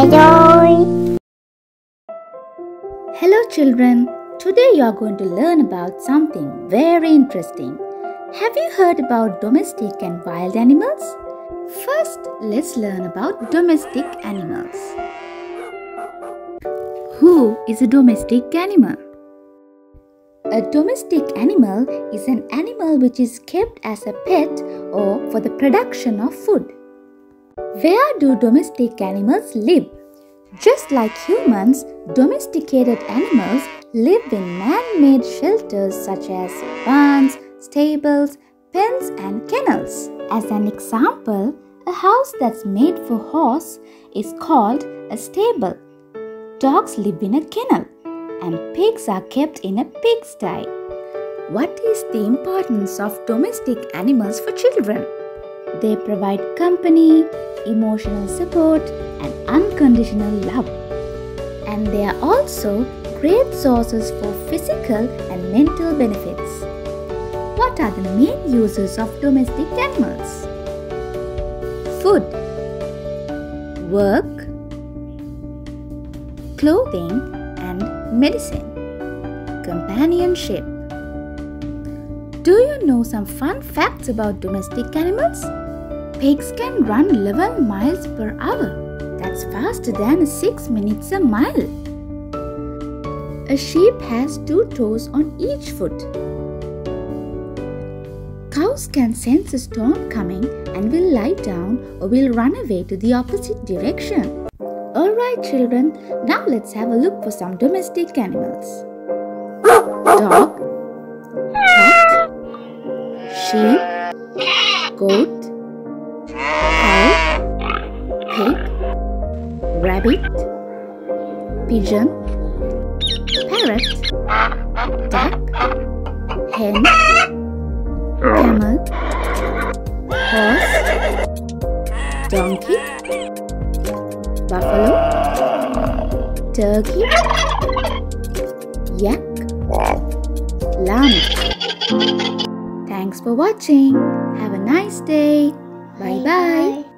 Enjoy! Hello children, today you are going to learn about something very interesting. Have you heard about domestic and wild animals? First, let's learn about domestic animals. Who is a domestic animal? A domestic animal is an animal which is kept as a pet or for the production of food. Where do domestic animals live? Just like humans, domesticated animals live in man-made shelters such as barns, stables, pens and kennels. As an example, a house that's made for horse is called a stable. Dogs live in a kennel and pigs are kept in a pigsty. What is the importance of domestic animals for children? They provide company, emotional support and unconditional love. And they are also great sources for physical and mental benefits. What are the main uses of domestic animals? Food, work, clothing and medicine, companionship. Do you know some fun facts about domestic animals? Pigs can run 11 miles per hour. That's faster than 6 minutes a mile. A sheep has 2 toes on each foot. Cows can sense a storm coming and will lie down or will run away to the opposite direction. Alright children, now let's have a look for some domestic animals. Dog, cat, sheep, goat, cow, pig, rabbit, pigeon, parrot, duck, hen, camel, horse, donkey, buffalo, turkey, yak, lamb. Thanks for watching. Have a nice day. Bye bye.